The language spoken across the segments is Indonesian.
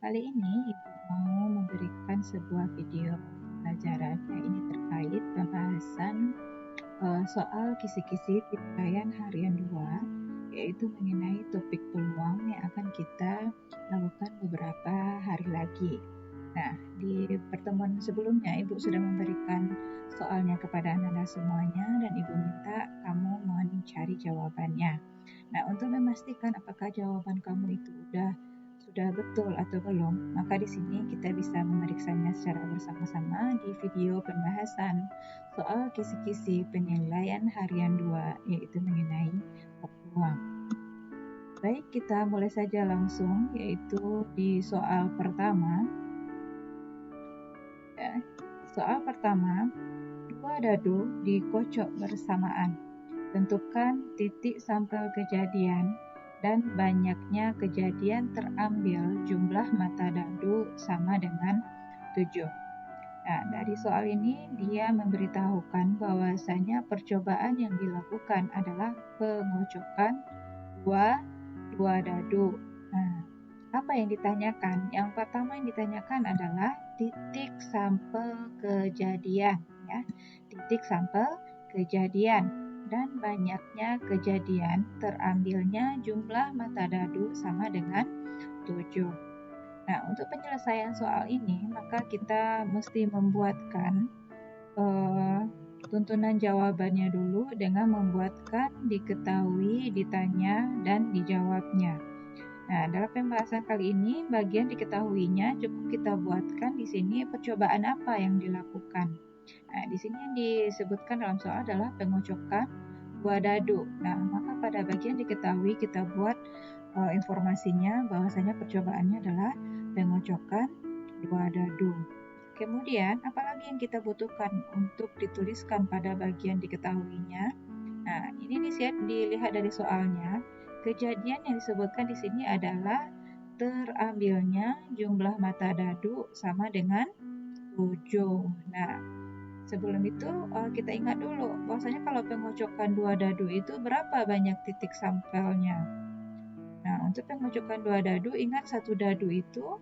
Kali ini Ibu mau memberikan sebuah video pembelajaran. Ini terkait pembahasan soal kisi-kisi penilaian harian 2, yaitu mengenai topik peluang yang akan kita lakukan beberapa hari lagi. Nah, di pertemuan sebelumnya Ibu sudah memberikan soalnya kepada Anda semuanya dan Ibu minta kamu mencari jawabannya. Nah, untuk memastikan apakah jawaban kamu itu sudah betul atau belum, maka di sini kita bisa memeriksanya secara bersama-sama di video pembahasan soal kisi-kisi penilaian harian 2, yaitu mengenai peluang. Baik, kita mulai saja langsung, yaitu di soal pertama. Soal pertama, 2 dadu dikocok bersamaan. Tentukan titik sampel kejadian dan banyaknya kejadian terambil jumlah mata dadu sama dengan 7. Nah, dari soal ini dia memberitahukan bahwasanya percobaan yang dilakukan adalah pengocokan dua dadu. Nah, apa yang ditanyakan? Yang pertama yang ditanyakan adalah titik sampel kejadian, ya. Titik sampel kejadian dan banyaknya kejadian terambilnya jumlah mata dadu sama dengan 7. Nah, untuk penyelesaian soal ini, maka kita mesti membuatkan tuntunan jawabannya dulu dengan membuatkan diketahui, ditanya, dan dijawabnya. Nah, dalam pembahasan kali ini, bagian diketahuinya cukup kita buatkan di sini percobaan apa yang dilakukan. Nah, di sini yang disebutkan dalam soal adalah pengocokan 2 dadu. Nah, maka pada bagian diketahui kita buat informasinya bahwasanya percobaannya adalah pengocokan 2 dadu. Kemudian, apalagi yang kita butuhkan untuk dituliskan pada bagian diketahuinya? Nah, ini dilihat dari soalnya. Kejadian yang disebutkan di sini adalah terambilnya jumlah mata dadu sama dengan 7. Nah, sebelum itu kita ingat dulu bahwasanya kalau pengocokan 2 dadu itu berapa banyak titik sampelnya. Nah, untuk pengocokan 2 dadu, ingat satu dadu itu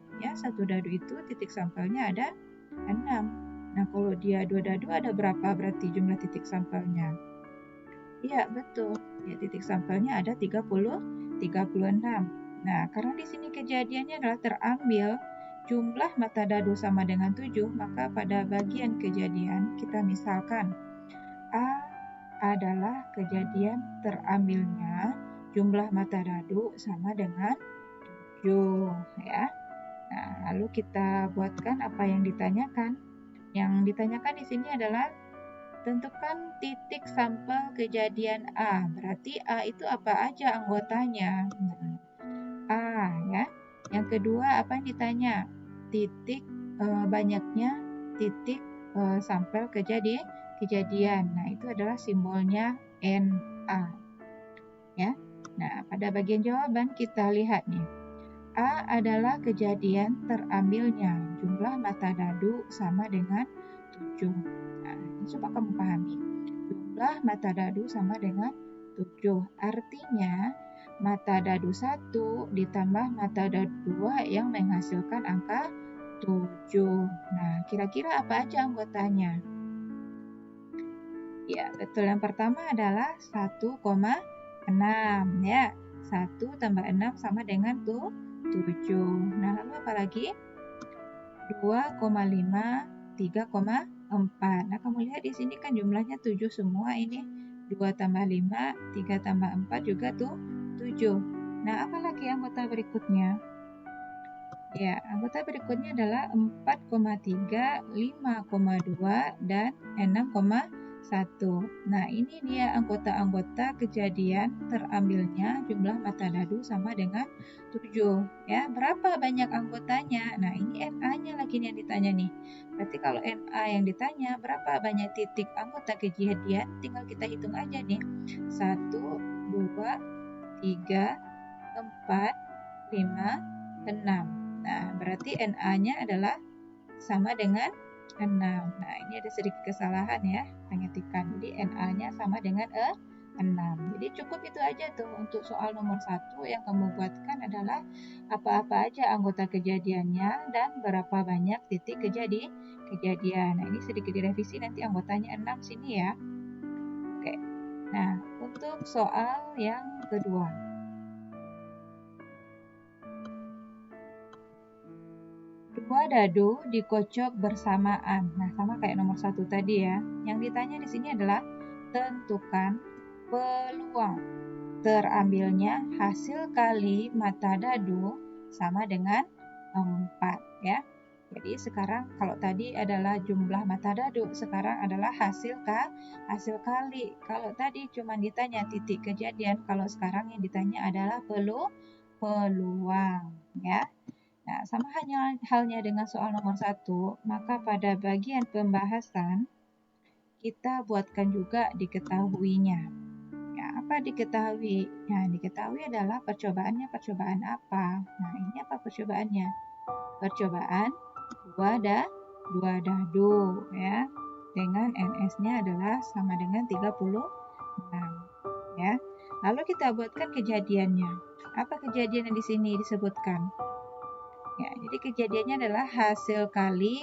titik sampelnya ada 6. Nah, kalau dia 2 dadu ada berapa berarti jumlah titik sampelnya? Iya, betul. Ya, titik sampelnya ada 36. Nah, karena di sini kejadiannya adalah terambil jumlah mata dadu sama dengan 7, maka pada bagian kejadian kita misalkan A adalah kejadian terambilnya jumlah mata dadu sama dengan 7, ya. Nah, lalu kita buatkan apa yang ditanyakan. Yang ditanyakan di sini adalah tentukan titik sampel kejadian A. Berarti A itu apa aja anggotanya? A, ya. Yang kedua apa yang ditanya? Titik banyaknya titik sampel kejadian. Nah, itu adalah simbolnya NA, ya. Nah, pada bagian jawaban kita lihat nih. A adalah kejadian terambilnya jumlah mata dadu sama dengan 7. Nah, coba kamu pahami. Jumlah mata dadu sama dengan 7. Artinya, mata dadu 1 ditambah mata dadu 2 yang menghasilkan angka 7. Nah, kira-kira apa aja anggotanya? Ya, betul. Yang pertama adalah 1,6, ya. 1 tambah 6 sama dengan 7. Nah, lalu apa lagi? 2,5, 3,4. Nah, kamu lihat di sini kan jumlahnya 7 semua ini. 2 tambah 5, 3 tambah 4 juga 7. Nah, apa lagi anggota berikutnya? Ya, anggota berikutnya adalah 4,3, 5,2, dan 6,1. Nah, ini dia anggota-anggota kejadian terambilnya jumlah mata dadu sama dengan 7. Ya, berapa banyak anggotanya? Nah, ini NA-nya lagi yang ditanya nih. Berarti kalau NA yang ditanya, berapa banyak titik anggota kejadian? Tinggal kita hitung aja nih. 1, 2, 3, 4, 5, 6. Nah, berarti NA-nya adalah sama dengan 6. Nah, ini ada sedikit kesalahan ya, pengetikan. Jadi NA-nya sama dengan 6. Jadi cukup itu aja tuh untuk soal nomor 1. Yang kamu buatkan adalah apa-apa aja anggota kejadiannya dan berapa banyak titik kejadian. Nah, ini sedikit direvisi, nanti anggotanya 6 sini ya. Oke. Nah, untuk soal yang kedua. Dua dadu dikocok bersamaan. Nah, sama kayak nomor 1 tadi ya. Yang ditanya di sini adalah tentukan peluang terambilnya hasil kali mata dadu sama dengan 4 ya. Jadi sekarang kalau tadi adalah jumlah mata dadu, sekarang adalah hasil kali. Kalau tadi cuma ditanya titik kejadian, kalau sekarang yang ditanya adalah peluang ya. Nah, sama halnya dengan soal nomor 1, maka pada bagian pembahasan kita buatkan juga diketahuinya. Ya, apa diketahui? Nah, diketahui adalah percobaannya percobaan apa? Nah, ini apa percobaannya? Percobaan dua dadu ya. Dengan NS-nya adalah sama dengan 36 ya. Lalu kita buatkan kejadiannya. Apa kejadian yang di sini disebutkan? Ya, jadi kejadiannya adalah hasil kali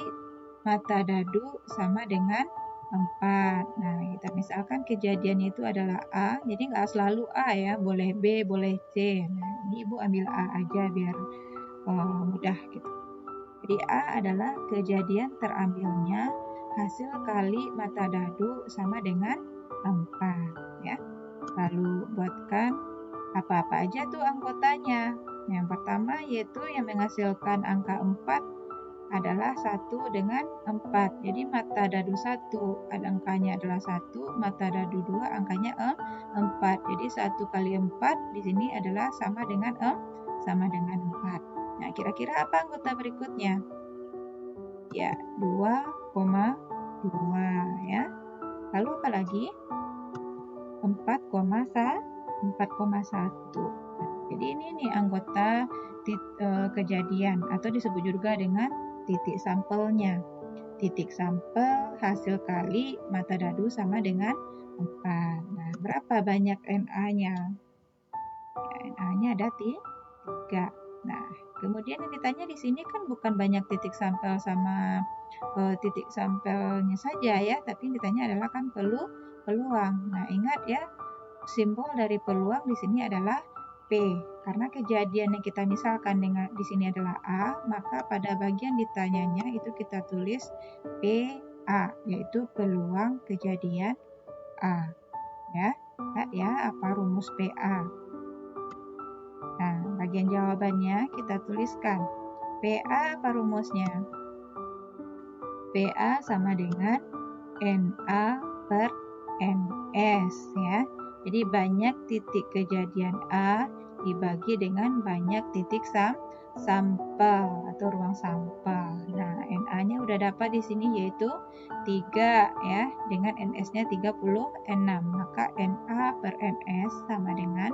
mata dadu sama dengan 4. Nah, kita misalkan kejadiannya itu adalah A, jadi nggak selalu A ya, boleh B, boleh C. Nah, ini Ibu ambil A aja biar mudah gitu. Jadi A adalah kejadian terambilnya hasil kali mata dadu sama dengan 4 ya. Lalu buatkan apa-apa aja tuh anggotanya. Yang pertama yaitu yang menghasilkan angka 4 adalah 1 dengan 4. Jadi mata dadu 1 ada angkanya adalah 1, mata dadu 2 angkanya 4. Jadi 1 kali 4 di sini adalah sama dengan 4. Nah, kira-kira apa anggota berikutnya? Ya, 2,2 ya. Lalu apa lagi? 4,1. Jadi ini nih anggota kejadian atau disebut juga dengan titik sampelnya. Titik sampel hasil kali mata dadu sama dengan 4. Nah, berapa banyak NA-nya? Ya, NA-nya ada 3. Nah, kemudian yang ditanya di sini kan bukan banyak titik sampel sama titik sampelnya saja ya, tapi yang ditanya adalah kan peluang. Nah, ingat ya, simbol dari peluang di sini adalah P. Karena kejadian yang kita misalkan dengan di sini adalah A, maka pada bagian ditanyanya itu kita tulis PA, yaitu peluang kejadian A. Ya, lihat ya apa rumus PA. Nah, bagian jawabannya kita tuliskan. PA apa rumusnya? PA sama dengan NA per NS ya. Jadi banyak titik kejadian A dibagi dengan banyak titik sampel atau ruang sampel. Nah, NA-nya udah dapat di sini yaitu 3 ya, dengan NS-nya 36. Maka NA per NS sama dengan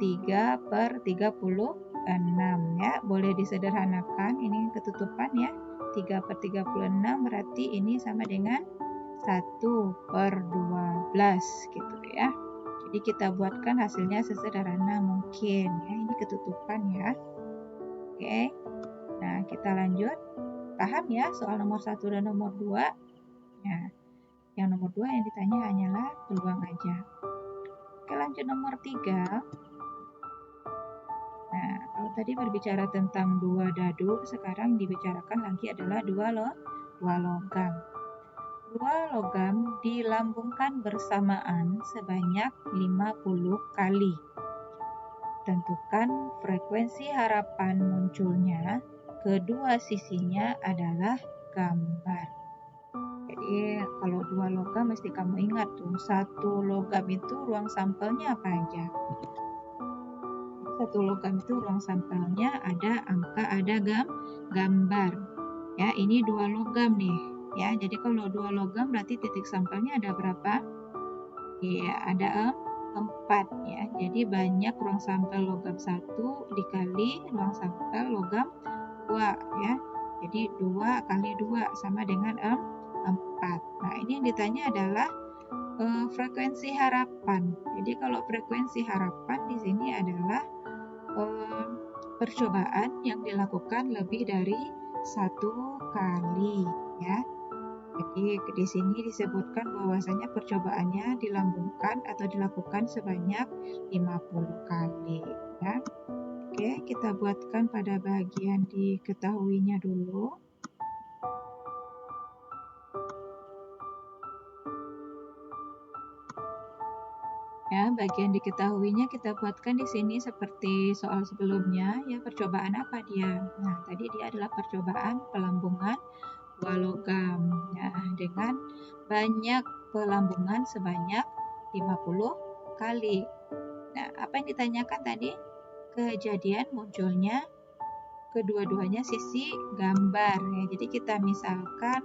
3 per 36 ya. Boleh disederhanakan, ini ketutupan ya. 3 per 36 berarti ini sama dengan 1 per 12 gitu ya. Jadi kita buatkan hasilnya sesederhana mungkin ya. Ini ketutupan ya. Oke. Nah, kita lanjut. Paham ya soal nomor 1 dan nomor 2? Nah, yang nomor 2 yang ditanya hanyalah peluang aja. Oke, lanjut nomor 3. Nah, kalau tadi berbicara tentang 2 dadu, sekarang dibicarakan lagi adalah 2 logam. 2 logam dilambungkan bersamaan sebanyak 50 kali. Tentukan frekuensi harapan munculnya, kedua sisinya adalah gambar. Jadi kalau 2 logam mesti kamu ingat tuh, 1 logam itu ruang sampelnya apa aja? 1 logam itu ruang sampelnya ada angka, ada gambar. Ya, ini 2 logam nih. Ya, jadi kalau 2 logam berarti titik sampelnya ada berapa? Ya, ada 4 ya. Jadi banyak ruang sampel logam 1 dikali ruang sampel logam 2 ya. Jadi 2 kali 2 sama dengan 4. Nah, ini yang ditanya adalah frekuensi harapan. Jadi kalau frekuensi harapan di sini adalah percobaan yang dilakukan lebih dari satu kali, ya. Jadi di sini disebutkan bahwasanya percobaannya dilambungkan atau dilakukan sebanyak 50 kali, ya. Oke, kita buatkan pada bagian diketahuinya dulu. Ya, bagian diketahuinya kita buatkan di sini seperti soal sebelumnya, ya, percobaan apa dia? Nah, tadi dia adalah percobaan pelambungan 2 logam, ya, dengan banyak pelambungan sebanyak 50 kali. Nah, apa yang ditanyakan tadi? Kejadian munculnya kedua-duanya sisi gambar, ya. Jadi kita misalkan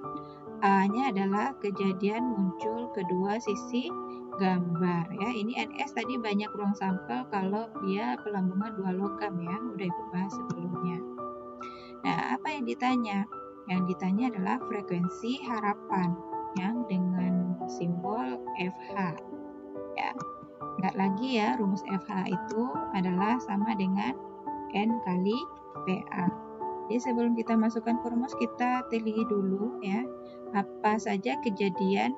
A-nya adalah kejadian muncul kedua sisi gambar, ya. Ini NS tadi banyak ruang sampel kalau dia pelambungan 2 logam, ya. Udah Ibu bahas sebelumnya. Nah, apa yang ditanya? Yang ditanya adalah frekuensi harapan yang dengan simbol FH, ya. Ingat lagi ya, rumus FH itu adalah sama dengan N kali PA. Jadi sebelum kita masukkan ke rumus, kita teliti dulu ya, apa saja kejadian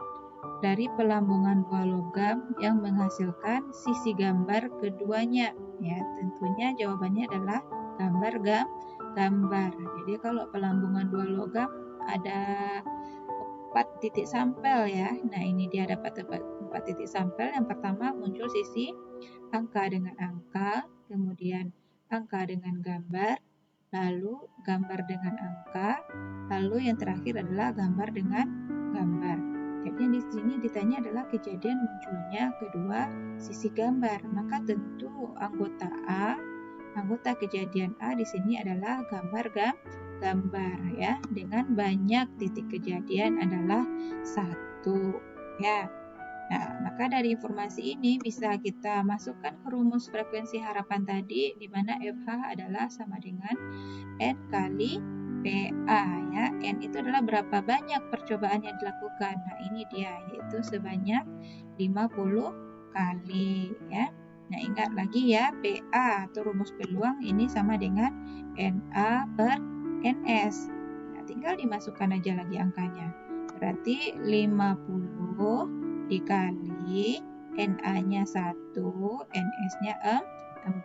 dari pelambungan 2 logam yang menghasilkan sisi gambar keduanya. Ya, tentunya jawabannya adalah gambar. Jadi kalau pelambungan 2 logam ada 4 titik sampel ya. Nah, ini dia dapat 4 titik sampel. Yang pertama muncul sisi angka dengan angka, kemudian angka dengan gambar, lalu gambar dengan angka, lalu yang terakhir adalah gambar dengan gambar. Jadi di sini ditanya adalah kejadian munculnya kedua sisi gambar. Maka tentu anggota kejadian A di sini adalah gambar ya, dengan banyak titik kejadian adalah 1 ya. Nah, maka dari informasi ini bisa kita masukkan ke rumus frekuensi harapan tadi, di mana FH adalah sama dengan N kali PA ya. N itu adalah berapa banyak percobaan yang dilakukan. Nah, ini dia, yaitu sebanyak 50 kali ya. Nah, ingat lagi ya, PA atau rumus peluang ini sama dengan NA per NS. Nah, tinggal dimasukkan aja lagi angkanya. Berarti 50 dikali NA-nya 1, NS-nya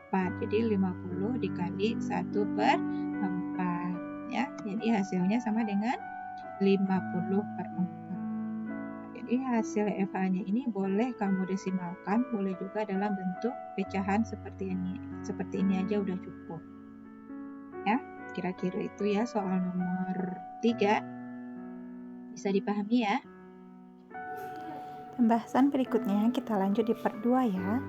4. Jadi 50 dikali 1 per 4. Ya, jadi hasilnya sama dengan 50 per 4. Jadi hasil FH-nya ini boleh kamu desimalkan, boleh juga dalam bentuk pecahan seperti ini aja udah cukup. Ya, kira-kira itu ya soal nomor 3. Bisa dipahami ya? Pembahasan berikutnya kita lanjut di part 2 ya.